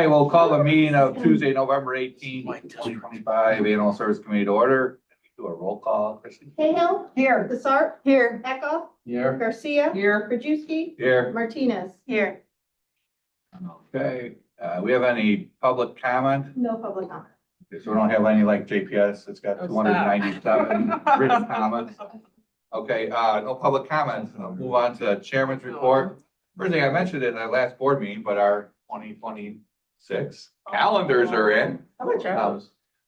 Okay, we'll call the meeting of Tuesday, November 18th, 2025, Animal Service Committee to order. Do a roll call, Chrissy. Cahill. Here. Desart. Here. Echo. Here. Garcia. Here. Krajewski. Here. Martinez. Here. Okay, we have any public comment? No public comment. Okay, so we don't have any like JPS, it's got 297 written comments. Okay, no public comments. I'll move on to chairman's report. First thing I mentioned in the last board meeting, but our 2026 calendars are in.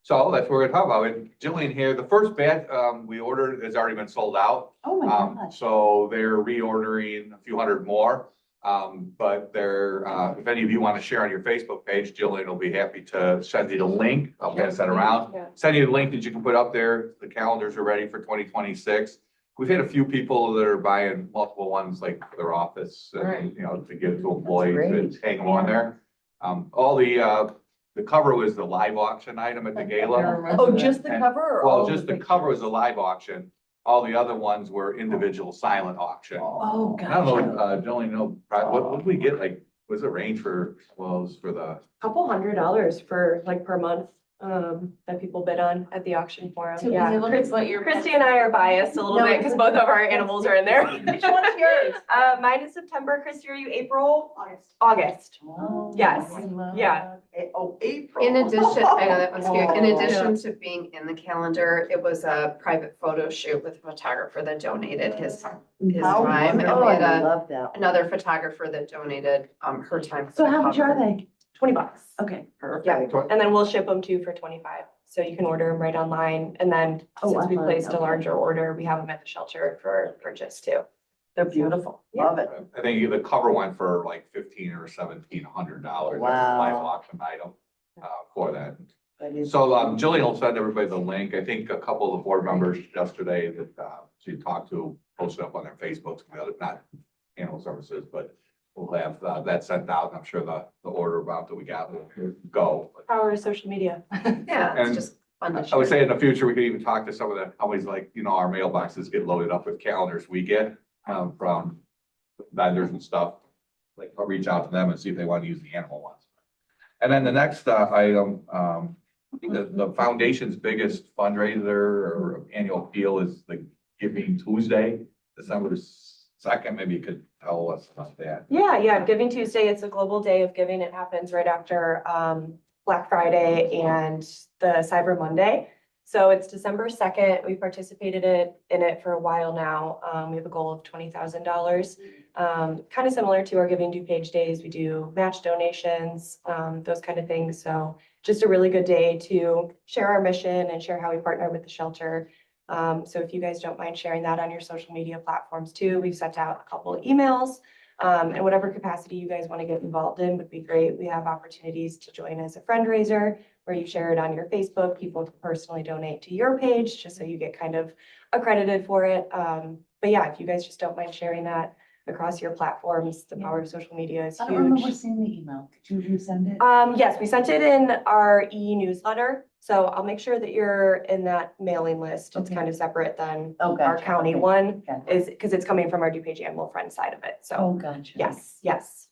So that's what we're gonna talk about. And Jillian here, the first batch we ordered has already been sold out. Oh my gosh. So they're reordering a few hundred more. But they're, if any of you want to share on your Facebook page, Jillian will be happy to send you the link. I'll pass that around. Send you the link that you can put up there. The calendars are ready for 2026. We've had a few people that are buying multiple ones, like for their office, and, you know, to give to employees and hang them on there. All the cover was the live auction item at the gala. Oh, just the cover or? Well, all just the pictures? cover was a live auction. All the other ones were individual silent auction. Oh, I don't know, gotcha. don't even know, what did we get, like, what's the range for, well, for the, Couple $100 for like per month, that people bid on at the auction forum. So Yeah. it looks like you're. Christy and I are biased a little No, bit because both of our animals are in there. Which one's yours? Mine is September. Christy, are you April? August. August. Oh, Yes. wow. Yeah. Oh, April. In addition, I know that one's cute. In Oh. addition to being in the calendar, it was a private photo shoot with a photographer that donated his How time. And wonderful. we had I love that. another photographer that donated her time. for So the how much cover. are they? $20. Okay, perfect. Yeah. And then we'll ship them to you for 25. So you can order them right online. And then Oh, since we online, placed a okay. larger order, we have them at the shelter for purchase too. They're beautiful. Love it. I think the cover went for like $1,500 or $1,700. Wow. Live auction item, for that. That is- So, Jillian will send everybody the link. I think a couple of the board members yesterday that, she talked to posted up on their Facebooks, not animal services, but we'll have, that sent out. I'm sure the order amount that we got will go. Power of social media. Yeah, And it's just fun to I would share. say in the future, we could even talk to some of the, always like, you know, our mailboxes get loaded up with calendars we get, from vendors and stuff. Like, I'll reach out to them and see if they want to use the animal ones. And then the next, item, I think the foundation's biggest fundraiser or annual appeal is the Giving Tuesday, December 2nd. Maybe you could tell us about that. Yeah, Giving Tuesday, it's a global day of giving. It happens right after Black Friday and the Cyber Monday. So it's December 2nd. We participated in it for a while now. We have a goal of $20,000. Kind of similar to our Giving DuPage days. We do match donations, those kind of things. So just a really good day to share our mission and share how we partner with the shelter. So if you guys don't mind sharing that on your social media platforms too, we've sent out a couple of emails. And whatever capacity you guys want to get involved in would be great. We have opportunities to join as a fundraiser where you share it on your Facebook. People can personally donate to your page just so you get kind of accredited for it. But yeah, if you guys just don't mind sharing that across your platforms, the power of social media is I don't remember huge. seeing the email. Could you resend it? Yes, we sent it in our e-newsletter. So I'll make sure that you're in that mailing list. It's Okay. kind of separate than Oh, our gotcha. county Okay. one Gotcha. is because it's coming from our DuPage Animal Friends side of it. So Oh, gotcha. yes.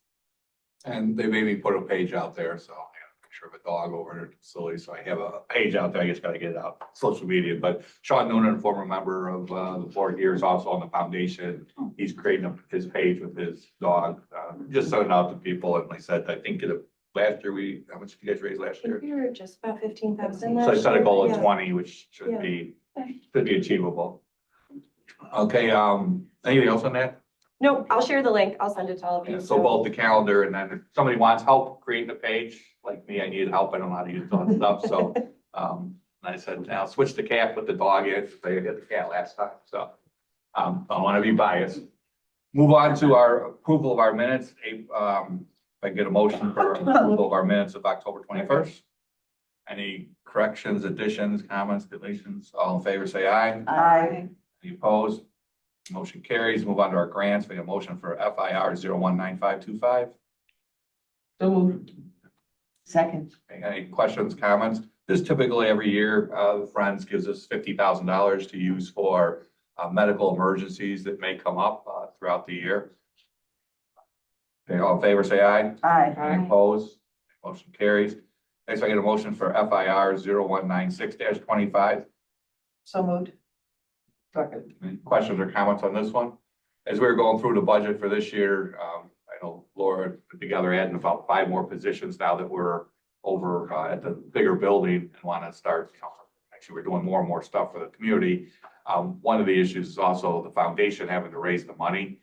And they maybe put a page out there, so I got a picture of a dog over at the facility, so I have a page out there, I just gotta get it out, social media, but Sean Noonan, former member of, the board here, is also on the foundation. He's creating his page with his dog, just sending out to people, and like I said, I think last year how much did you guys raise last I think year? we were just about 15,000. So I set a goal of Yeah. 20, which Yeah. should be achievable. Okay, anything else on that? No, I'll share the link. I'll send it to all of you. Yeah, so both the calendar and then if somebody wants help creating a page, like me, I need help. I don't know how to use all that stuff. So, I said, now switch the cat, put the dog in. They did the cat last time. So, I don't want to be biased. Move on to our approval of our minutes. If I get a motion for approval of our minutes of October 21st. Any corrections, additions, comments, deletions? All in favor, say aye. Aye. Any opposed? Motion carries. Move on to our grants. We have a motion for FIR 019525. So moved. Second. Any questions, comments? This typically every year, Friends gives us $50,000 to use for medical emergencies that may come up throughout the year. Okay, all in favor, say aye. Aye. Any opposed? Motion carries. Next, I get a motion for FIR 0196-25. So moved. Second. Any questions or comments on this one? As we were going through the budget for this year, I know Laura put together adding about 5 more positions now that we're over at the bigger building and want to start, actually, we're doing more and more stuff for the community. One of the issues is also the foundation having to raise the money.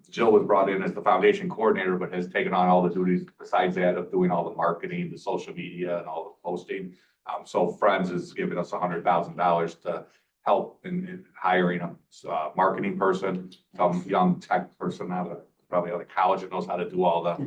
Jill was brought in as the foundation coordinator, but has taken on all the duties besides that of doing all the marketing, the social media and all the posting. So Friends is giving us $100,000 to help in hiring a marketing person, some young tech person probably out of college that knows how to do all the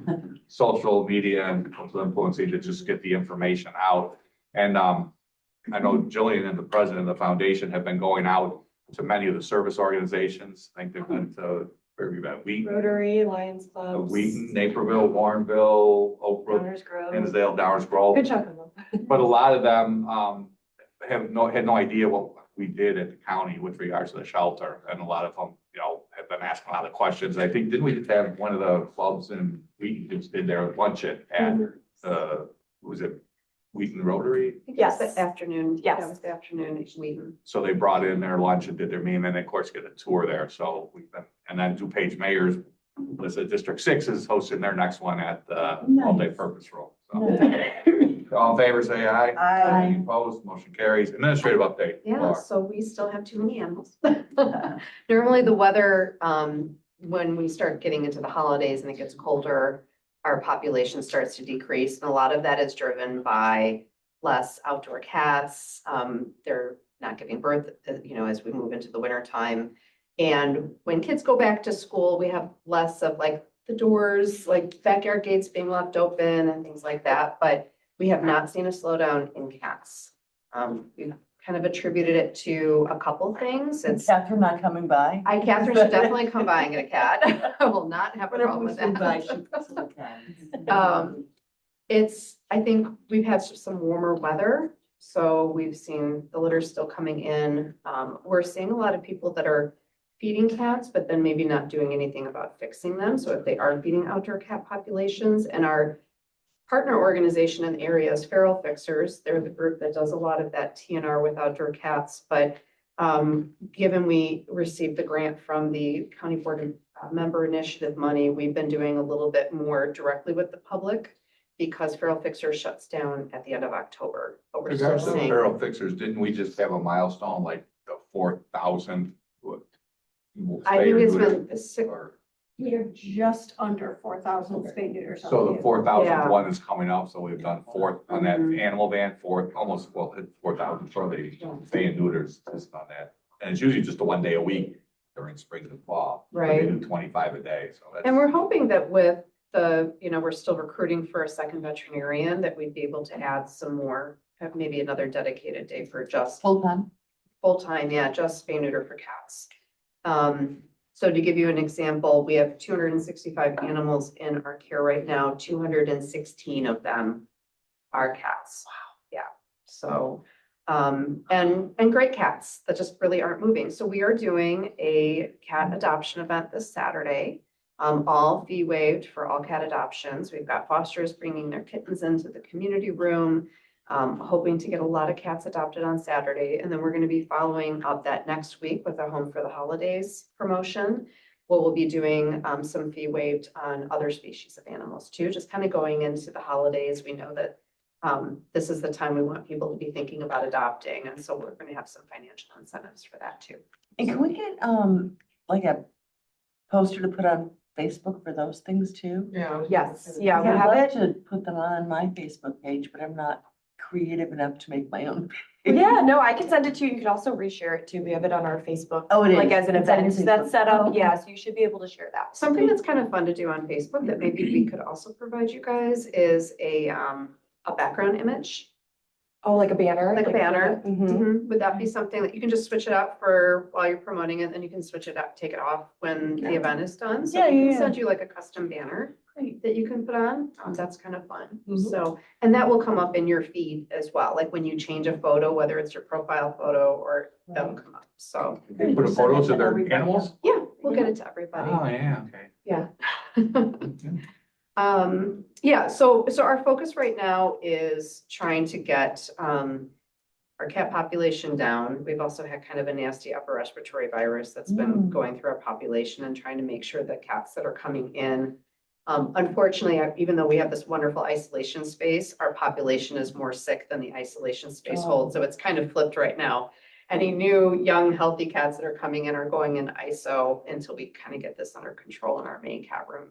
social media and social influencing to just get the information out. And I know Jillian and the president of the foundation have been going out to many of the service organizations. I think they've been to, where have you been? Wheaton, Rotary, Lions Clubs. Wheaton, Naperville, Warrenville, Oak Brook, Downers Grove. Hinsdale, Downers Grove. Good chunk of them. But a lot of them had no idea what we did at the county with regards to the shelter. And a lot of them, have been asking a lot of questions. I think, didn't we just have one of the clubs in Wheaton just did their lunch at was it Wheaton Rotary? Yes. The afternoon. Yes. That was the afternoon at Wheaton. So they brought in their lunch and did their meeting, and then of course get a tour there. So we've been, and then DuPage Mayors, District 6 is hosting their next one at the multi-purpose room. So all in favor, say aye. Aye. Any opposed, motion carries. Administrative update. Yeah, Laura. so we still have too many animals. Normally the weather, when we start getting into the holidays and it gets colder, our population starts to decrease. And a lot of that is driven by less outdoor cats. They're not giving birth, as we move into the winter time. And when kids go back to school, we have less of like the doors, like backyard gates being left open and things like that. But we have not seen a slowdown in cats. We've kind of attributed it to a couple things. Is Catherine not coming by? Catherine should definitely come by and get a cat. I will not have a Whenever problem we with swing by, she that. puts the cat. I think we've had some warmer weather, so we've seen the litter still coming in. We're seeing a lot of people that are feeding cats, but then maybe not doing anything about fixing them. So if they are feeding outdoor cat populations, and our partner organization in the area is Feral Fixers. They're the group that does a lot of that TNR with outdoor cats. But given we received the grant from the County Board member initiative money, we've been doing a little bit more directly with the public because Feral Fixers shuts down at the end of October. But we're still Regards to seeing. Feral Fixers, didn't we just have a milestone like the 4,000? I think it's been the six. We are just under 4,000 Okay. spay neuters. on So the vehicle. 4,000 one is coming up, so we've done 4 on that animal van, 4,000 for the spay and neuters just on that. And it's usually just a 1 day a week during spring and fall. But Right. They do 25 a day, so that's. And we're hoping that with we're still recruiting for a second veterinarian, that we'd be able to add some more, have maybe another dedicated day for just Full time? full-time, just spay neuter for cats. So to give you an example, we have 265 animals in our care right now. 216 of them are cats. Wow. Yeah. So, and great cats that just really aren't moving. So we are doing a cat adoption event this Saturday. All fee waived for all cat adoptions. We've got fosters bringing their kittens into the community room. Hoping to get a lot of cats adopted on Saturday. And then we're going to be following up that next week with a Home for the Holidays promotion. We'll be doing some fee waived on other species of animals too, just kind of going into the holidays. We know that this is the time we want people to be thinking about adopting. And so we're going to have some financial incentives for that too. And can we get, like a poster to put on Facebook for those things too? Yes, yeah, we I'd have love it. to put them on my Facebook page, but I'm not creative enough to make my own. Yeah, no, I can send it to you. You could also reshare it too. We have it on our Facebook. Oh, it is. Like as an It's on your event that's Facebook. set up. Oh, okay. Yeah, so you should be able to share that. Something that's kind of fun to do on Facebook that maybe we could also provide you guys is a background image. Oh, like a banner? Like a banner. Mhm. Would that be something that you can just switch it up for while you're promoting it, and you can switch it up, take it off when the event is done? So Yeah, we yeah, can yeah. send you like a custom banner that you can put on. That's kind of fun. Mhm. So, and that will come up in your feed as well. Like when you change a photo, whether it's your profile photo or that'll come up. So, They put photos of their animals? yeah, we'll get it to everybody. Oh, yeah, okay. Yeah. Yeah, so our focus right now is trying to get, our cat population down. We've also had kind of a nasty upper respiratory virus that's been going through our population and trying to make sure that cats that are coming in. Unfortunately, even though we have this wonderful isolation space, our population is more sick than the isolation space holds. So it's kind of flipped right now. Any new, young, healthy cats that are coming in are going in ISO until we kind of get this under control in our main cat room.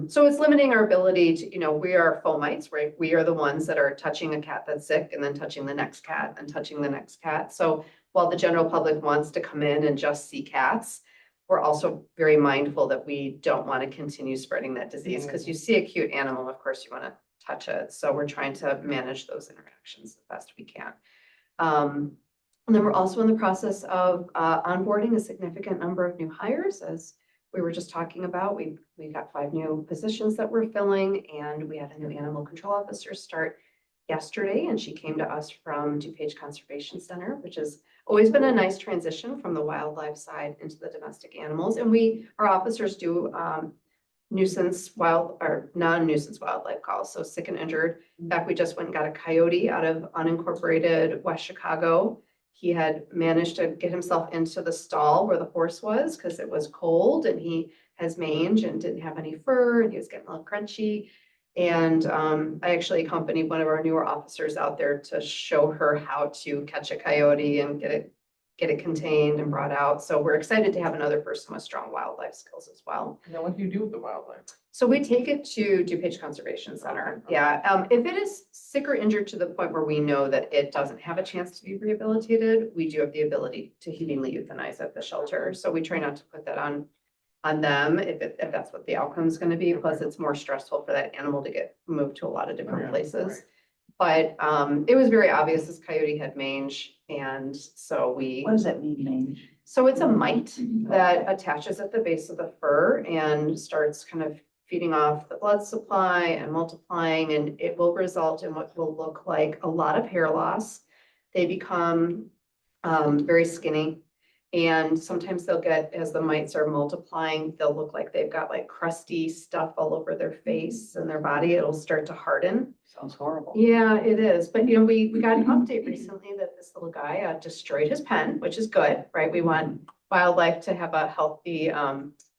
So it's limiting our ability to, we are fomites, right? We are the ones that are touching a cat that's sick and then touching the next cat and touching the next cat. So while the general public wants to come in and just see cats, we're also very mindful that we don't want to continue spreading that disease because you see a cute animal, of course you want to touch it. So we're trying to manage those interactions the best we can. And then we're also in the process of onboarding a significant number of new hires. As we were just talking about, we got 5 new positions that we're filling, and we had a new animal control officer start yesterday, and she came to us from DuPage Conservation Center, which has always been a nice transition from the wildlife side into the domestic animals. And our officers do non-nuisance wildlife calls, so sick and injured. In fact, we just went and got a coyote out of unincorporated West Chicago. He had managed to get himself into the stall where the horse was because it was cold, and he has mange and didn't have any fur, and he was getting a little crunchy. And I actually accompanied one of our newer officers out there to show her how to catch a coyote and get it contained and brought out. So we're excited to have another person with strong wildlife skills as well. Now, what do you do with the wildlife? So we take it to DuPage Conservation Center. Yeah, if it is sick or injured to the point where we know that it doesn't have a chance to be rehabilitated, we do have the ability to humanely euthanize at the shelter. So we try not to put that on them if that's what the outcome is going to be. Plus, it's more stressful for that animal to get moved to a lot of different places. But it was very obvious this coyote had mange, and so What does that mean, mange? So it's a mite that attaches at the base of the fur and starts kind of feeding off the blood supply and multiplying, and it will result in what will look like a lot of hair loss. They become very skinny, and sometimes they'll get, as the mites are multiplying, they'll look like they've got like crusty stuff all over their face and their body. It'll start to harden. Sounds horrible. Yeah, it is. But we got an update recently that this little guy destroyed his pen, which is good, right? We want wildlife to have a healthy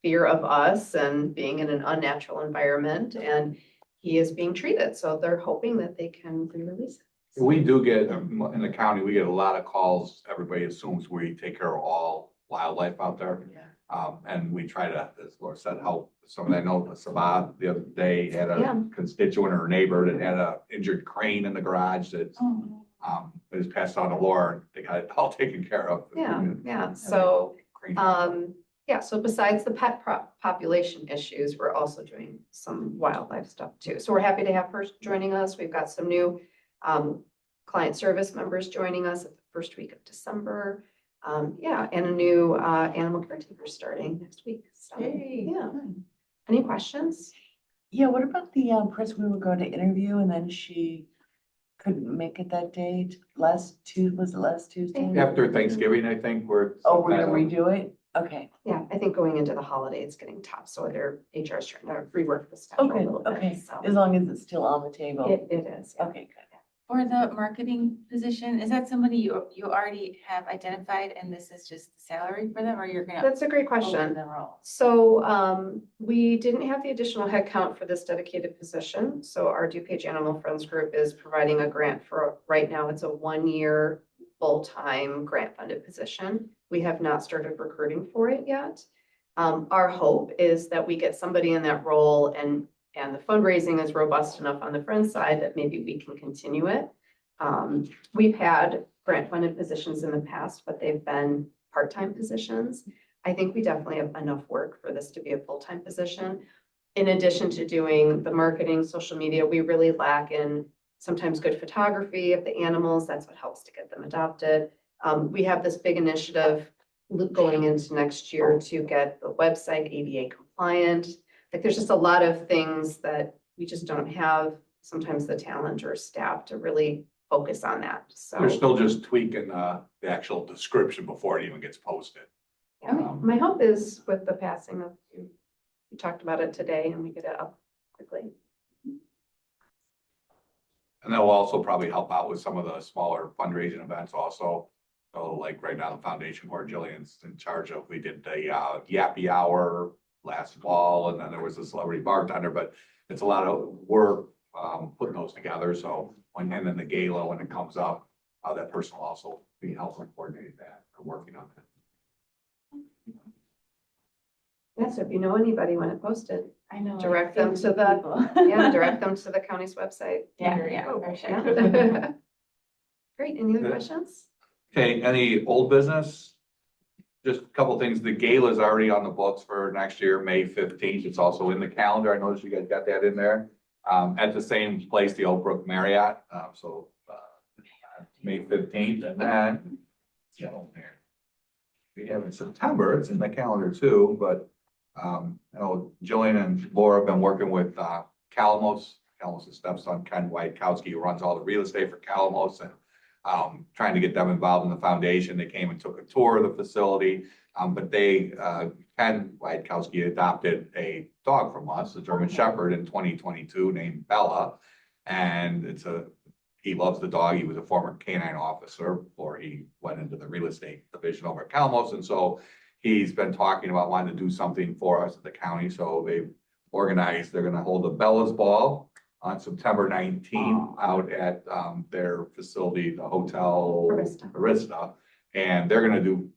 fear of us and being in an unnatural environment, and he is being treated. So they're hoping that they can re-release it. We do get, in the county, we get a lot of calls. Everybody assumes we take care of all wildlife out there. Yeah. And we try to, as Laura said, help. Some I know Sabat the other day had a constituent or neighbor that had a injured crane in the garage that was passed on to Laura. They got it all taken care of. Yeah. So, so besides the pet population issues, we're also doing some wildlife stuff too. So we're happy to have her joining us. We've got some new client service members joining us at the first week of December. And a new animal caretaker starting next week. So, Any questions? Yeah, what about the person we were going to interview and then she couldn't make it that day? Was it last Tuesday? After Thanksgiving, I think, we're. Oh, we're gonna redo it? Okay. Yeah, I think going into the holiday, it's getting tough. So their HR is trying to rework the schedule a little bit. Okay, So as long as it's still on the table. it is. Yeah. Okay, good. For the marketing position, is that somebody you already have identified and this is just the salary for them, or you're gonna? That's a great open question. the role? So we didn't have the additional headcount for this dedicated position. So our DuPage Animal Friends Group is providing a grant for, right now, it's a 1-year full-time grant funded position. We have not started recruiting for it yet. Our hope is that we get somebody in that role and the fundraising is robust enough on the Friends side that maybe we can continue it. We've had grant funded positions in the past, but they've been part-time positions. I think we definitely have enough work for this to be a full-time position. In addition to doing the marketing, social media, we really lack in sometimes good photography of the animals. That's what helps to get them adopted. We have this big initiative going into next year to get the website ADA compliant. Like there's just a lot of things that we just don't have sometimes the talent or staff to really focus on that. So We're still just tweaking the actual description before it even gets posted. my hope is with the passing of, we talked about it today and we get it up quickly. And they'll also probably help out with some of the smaller fundraising events also. So like right now, the foundation where Jillian's in charge of, we did the Yappy Hour last fall, and then there was a celebrity bartender, but it's a lot of work putting those together. So when, and then the gala, when it comes up, that person will also be helping coordinate that or working on it. Yeah, so if you know anybody, want it posted, I know. direct them to the, yeah, direct them to the county's website. Yeah, for sure. Yeah. Great, any other Good. questions? Okay, any old business? Just a couple things. The gala is already on the books for next year, May 15th. It's also in the calendar. I noticed you guys got that in there. At the same place, the Oak Brook Marriott. May 15th, and then, you know, we have in September, it's in the calendar too, but I know Jillian and Laura have been working with Calamos. Calamos' stepson, Ken Whitekowski, who runs all the real estate for Calamos, and trying to get them involved in the foundation. They came and took a tour of the facility, but Ken Whitekowski adopted a dog from us, a German Shepherd, in 2022 named Bella. And he loves the dog. He was a former canine officer before he went into the real estate division over at Calamos. And so he's been talking about wanting to do something for us at the county. So they've organized, they're going to hold a Bella's Ball on September 19th out at their facility, the Hotel Arista. And they're going to do,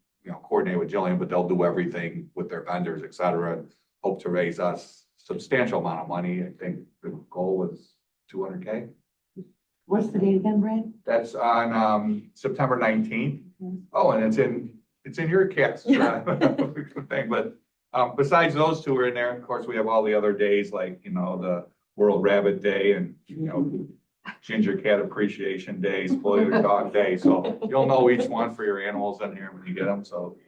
coordinate with Jillian, but they'll do everything with their vendors, et cetera, and hope to raise us substantial amount of money. I think the goal was 200K. What's the date again, Brad? That's on September 19th. Oh, and it's in your cast thing, but besides those two are in there. Of course, we have all the other days like, the World Rabbit Day and, Ginger Cat Appreciation Day, Spoil Your Dog Day. So you'll know each one for your animals in here when you get them. So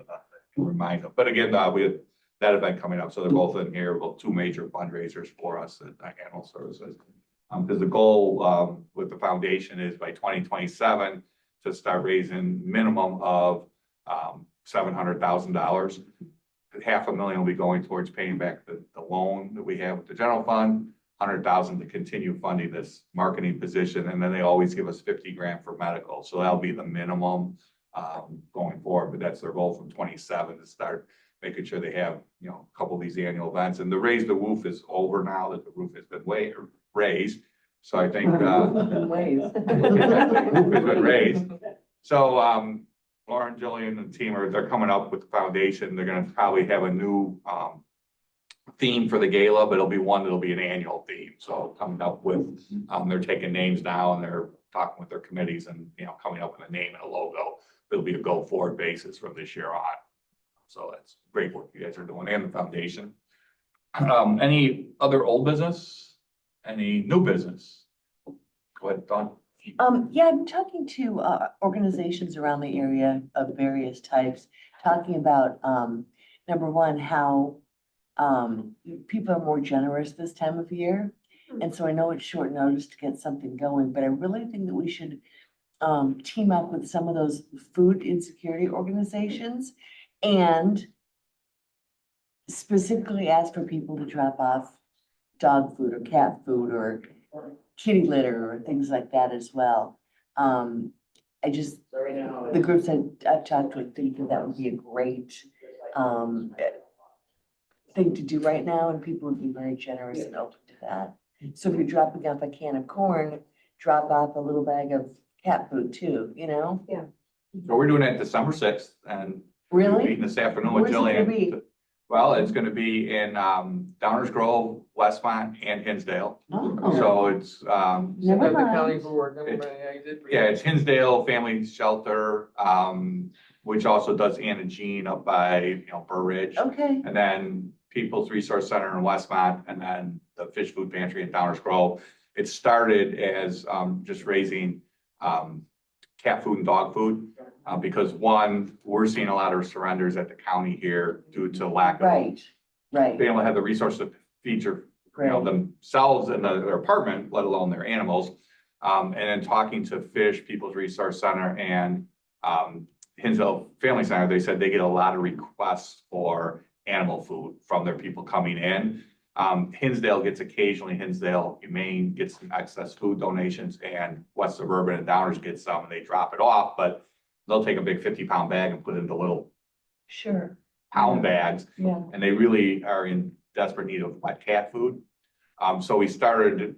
remind them. But again, we have that event coming up. So they're both in here. Well, two major fundraisers for us at Animal Services. Because the goal with the foundation is by 2027 to start raising minimum of $700,000. $500,000 will be going towards paying back the loan that we have with the general fund. 100,000 to continue funding this marketing position, and then they always give us 50 grand for medical. So that'll be the minimum going forward. But that's their goal from 27 to start making sure they have a couple of these annual events. And the Raise the Roof is over now that the roof has been raised. So I think the roof has been raised. So Lauren, Jillian, and the team they're coming up with the foundation. They're going to probably have a new theme for the gala, but it'll be one that'll be an annual theme. So coming up with, they're taking names now and they're talking with their committees and, coming up with a name and a logo. It'll be a go forward basis from this year on. So that's great work you guys are doing and the foundation. Any other old business? Any new business? Go ahead, Dawn. Yeah, I'm talking to organizations around the area of various types, talking about number one, how people are more generous this time of year. And so I know it's short notice to get something going, but I really think that we should team up with some of those food insecurity organizations and specifically ask for people to drop off dog food or cat food or kitty litter or things like that as well. The groups I've talked with think that would be a great thing to do right now, and people would be very generous and open to that. So if you're dropping off a can of corn, drop off a little bag of cat food too, So we're doing it December 6th and Really? meeting this afternoon with Where's it gonna Jillian. be? Well, it's going to be in Downers Grove, Westmont, and Hinsdale. Oh, So it's never The county mind. board, it's Hinsdale Family Shelter, which also does Anna Jean up by Burr Ridge, Okay, and then People's Resource Center in Westmont, and then the Fish Food Pantry in Downers Grove. It started as just raising cat food and dog food. Because one, we're seeing a lot of surrenders at the county here due to lack of right, being able to have the resource to feed themselves in their apartment, let alone their animals. And then talking to Fish, People's Resource Center, and Hinsdale Family Center, they said they get a lot of requests for animal food from their people coming in. Hinsdale gets occasionally, Hinsdale Humane gets some excess food donations, and West Suburban and Downers get some, and they drop it off, but they'll take a big 50-pound bag and put it into little Sure. pound bags, Yeah. and they really are in desperate need of wet cat food. So we started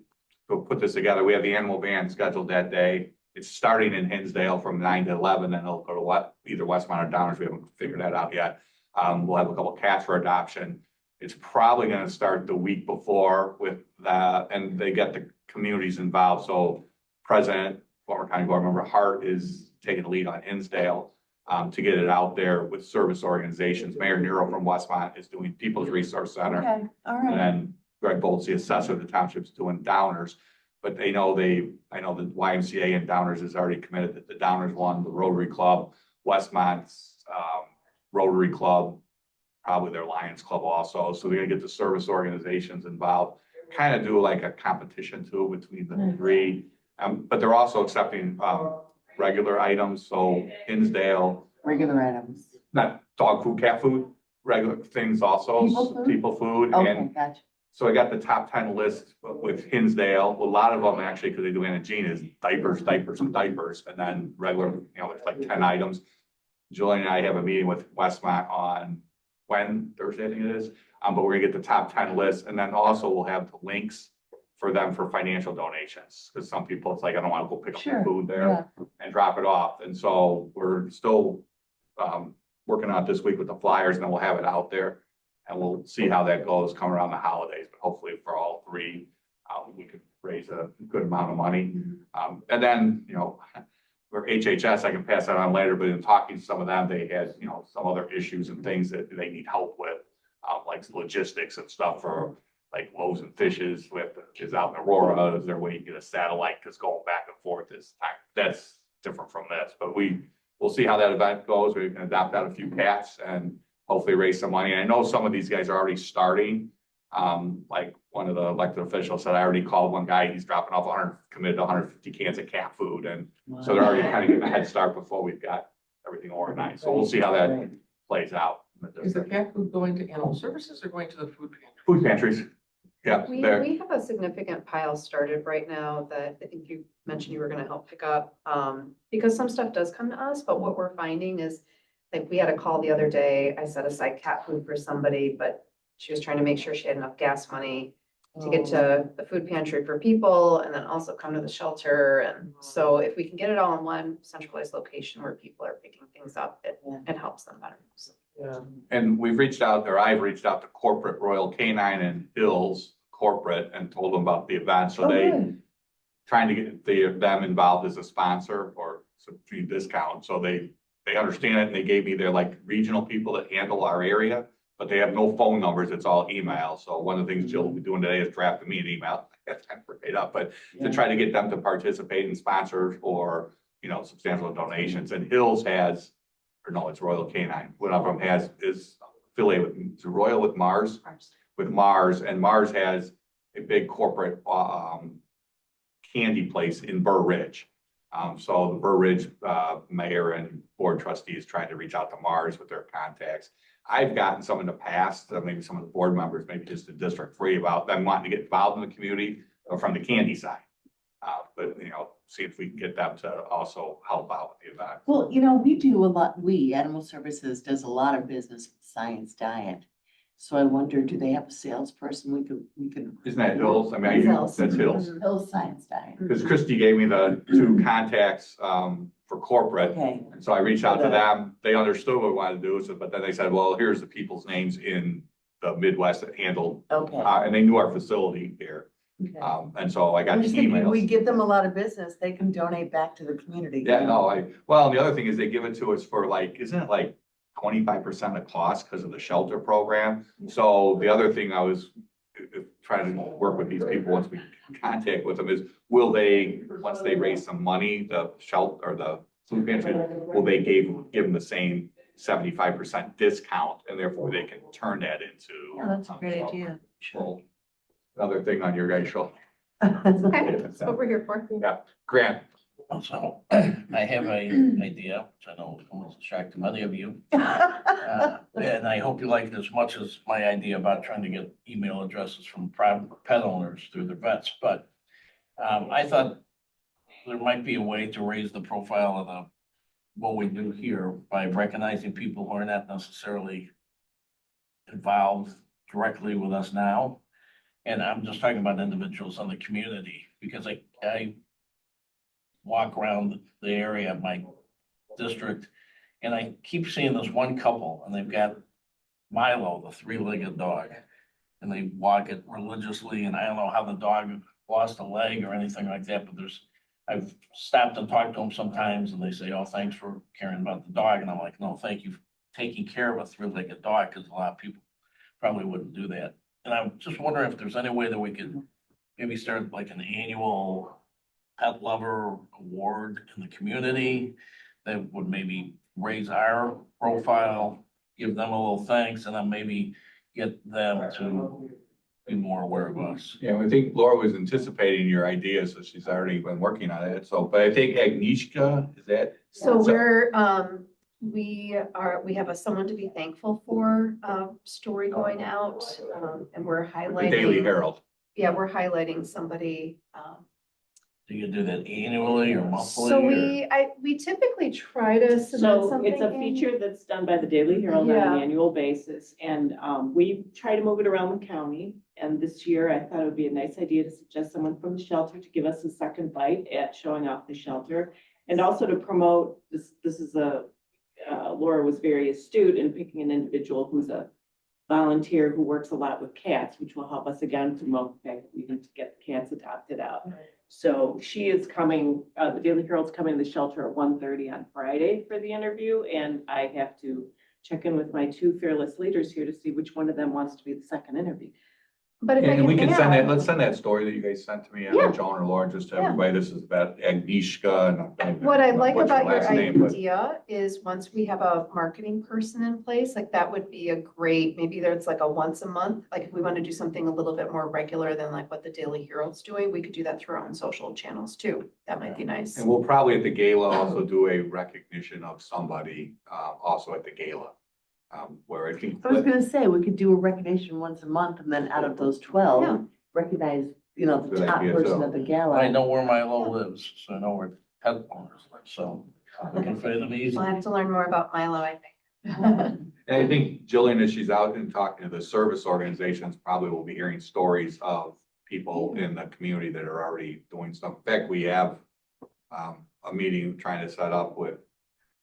to put this together. We have the animal van scheduled that day. It's starting in Hinsdale from 9 to 11, and it'll go to either Westmont or Downers. We haven't figured that out yet. We'll have a couple cats for adoption. It's probably gonna start the week before with that, and they get the communities involved. So President, former county board member Hart is taking the lead on Hinsdale to get it out there with service organizations. Mayor Nero from Westmont is doing People's Resource Center. Okay, all And right. then Greg Bolt's the assessor of the township's doing Downers. But I know the YMCA and Downers is already committed that the Downers one, the Rotary Club, Westmont's Rotary Club, probably their Lions Club also. So they're gonna get the service organizations involved, kind of do like a competition too between the three. But they're also accepting regular items. So Hinsdale, Regular items. not dog food, cat food, regular things also. People food? People food. Okay, And gotcha. so I got the top 10 list with Hinsdale. A lot of them actually, because they do Anna Jean, is diapers, diapers, and diapers, and then regular, it's like 10 items. Julie and I have a meeting with Westmont on Thursday, I think it is. But we're gonna get the top 10 list, and then also we'll have the links for them for financial donations. Because some people, it's like, I don't want to go pick up Sure, the food there yeah. and drop it off. And so we're still working on it this week with the flyers, and then we'll have it out there. And we'll see how that goes come around the holidays, but hopefully for all three, we could raise a good amount of money. And then, for HHS, I can pass that on later, but in talking to some of them, they had, some other issues and things that they need help with, like logistics and stuff for like loaves and fishes is out in Aurora. Is there a way you can get a satellite? Because going back and forth is time. That's different from this, but we'll see how that event goes. We can adopt out a few cats and hopefully raise some money. And I know some of these guys are already starting. Like one of the elected officials said, I already called one guy, he's dropping off committed to 150 cans of cat food. And so they're already kind of getting a head start before we've got everything organized. So we'll see how that plays out. Is the cat food going to animal services or going to the food pantry? Food pantries. Yeah, We have a significant pile started right now that I think you mentioned you were gonna help pick up. Because some stuff does come to us, but what we're finding is, like, we had a call the other day, I set aside cat food for somebody, but she was trying to make sure she had enough gas money to get to the food pantry for people and then also come to the shelter. And so if we can get it all in one centralized location where people are picking things up, it helps them better. So. Yeah. And I've reached out to corporate Royal Canine and Hills corporate and told them about the event. So trying to get them involved as a sponsor or some free discount. So they understand it, and they gave me their like regional people that handle our area, but they have no phone numbers. It's all email. So one of the things Jill will be doing today is drafting me an email. I have time to write up, but to try to get them to participate in sponsors or, substantial donations. And Hills has, or no, it's Royal Canine. One of them is affiliated with Royal with Mars, and Mars has a big corporate candy place in Burr Ridge. So the Burr Ridge mayor and board trustees trying to reach out to Mars with their contacts. I've gotten some in the past, maybe some of the board members, maybe just the district three, about them wanting to get involved in the community or from the candy side. But see if we can get them to also help out with the event. Well, we do a lot, Animal Services does a lot of business with Science Diet. So I wonder, do they have a salesperson we could? Isn't that Hills? I mean, Hills. that's Hills. Hills Science Diet. Because Christie gave me the two contacts for corporate. Okay, And so I reached out to them. They understood what we wanted to do. But then they said, well, here's the people's names in the Midwest that handled, okay. and they knew our facility here. Okay. And so I got I'm the just thinking, we emails. give them a lot of business, they can donate back to the community. Yeah, no, well, the other thing is they give it to us for like, isn't it like 25% of cost because of the shelter program? So the other thing I was trying to work with these people once we contact with them is, will they, once they raise some money, the shelter or the food pantry, will they give them the same 75% discount, and therefore they can turn that into. Yeah, that's a great so, idea. well, another thing on your guys' show. Okay, that's what we're here for. Grant, So I have a idea, which I know is almost a shock to many of you. And I hope you like it as much as my idea about trying to get email addresses from private pet owners through their vets. But I thought there might be a way to raise the profile of what we do here by recognizing people who are not necessarily involved directly with us now. And I'm just talking about individuals in the community, because I walk around the area of my district and I keep seeing this one couple and they've got Milo, the three-legged dog. And they walk it religiously, and I don't know how the dog lost a leg or anything like that, but I've stopped and talked to them sometimes and they say, oh, thanks for caring about the dog. And I'm like, no, thank you for taking care of a three-legged dog, because a lot of people probably wouldn't do that. And I'm just wondering if there's any way that we could maybe start like an annual pet lover award in the community that would maybe raise our profile, give them a little thanks, and then maybe get them to be more aware of us. Yeah, I think Laura was anticipating your idea, so she's already been working on it. So, but I think Agnieszka, is that? So we have a someone to be thankful for, story going out, and we're The Daily highlighting, Herald. yeah, we're highlighting somebody. Do you do that annually or monthly? So or- we typically try to submit So something. it's a feature that's done by the Daily Herald on Yeah. an annual basis, and we try to move it around the county. And this year, I thought it would be a nice idea to suggest someone from the shelter to give us a second bite at showing off the shelter. And also to promote, this is Laura was very astute in picking an individual who's a volunteer who works a lot with cats, which will help us again promote the fact that we need to get the cats adopted out. So she is coming, the Daily Herald's coming to the shelter at 1:30 on Friday for the interview, and I have to check in with my two fearless leaders here to see which one of them wants to be the second interview. But if I And we can can send that, add, let's send that story that you guys sent to me, Yeah. Joan or Laura, just to Yeah. everybody. This is about Agnieszka and. what I like what's about your last name, but- idea is once we have a marketing person in place, like that would be a great, maybe there's like a once a month. Like if we want to do something a little bit more regular than like what the Daily Herald's doing, we could do that through our own social channels too. That might be nice. And we'll probably at the gala also do a recognition of somebody, also at the gala. Where I think. I was gonna say, we could do a recognition once a month, and then out of those 12, Yeah. recognize, the Good top idea, person too. at the gala. I know where Milo lives, so I know where pet owners live, so we can fit them easy. We'll have to learn more about Milo, I think. And I think Jillian, as she's out and talking to the service organizations, probably will be hearing stories of people in the community that are already doing stuff. In fact, we have a meeting trying to set up with,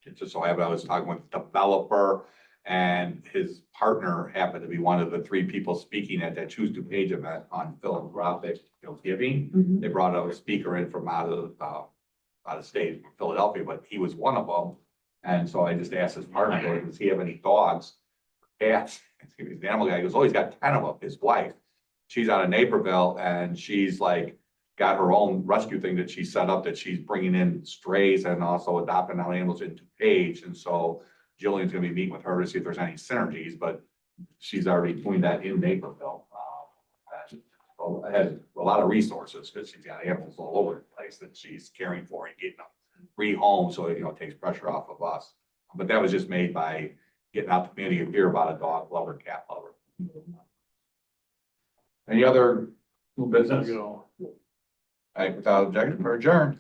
it just so happened I was talking with a developer, and his partner happened to be one of the 3 people speaking at that Choose DuPage event on philanthropic giving. Mhm. They brought a speaker in from out of state, from Philadelphia, but he was one of them. And so I just asked his partner, does he have any dogs, cats? He's an animal guy. He goes, oh, he's got 10 of them. His wife, she's out of Naperville, and she's like, got her own rescue thing that she set up, that she's bringing in strays and also adopting out animals into DuPage. And so Jillian's gonna be meeting with her to see if there's any synergies, but she's already doing that in Naperville. Has a lot of resources because she's got animals all over the place that she's caring for and getting them rehomed, so it takes pressure off of us. But that was just made by getting out the community and hear about a dog lover, cat lover. Any other new business? All right, without objection, we're adjourned.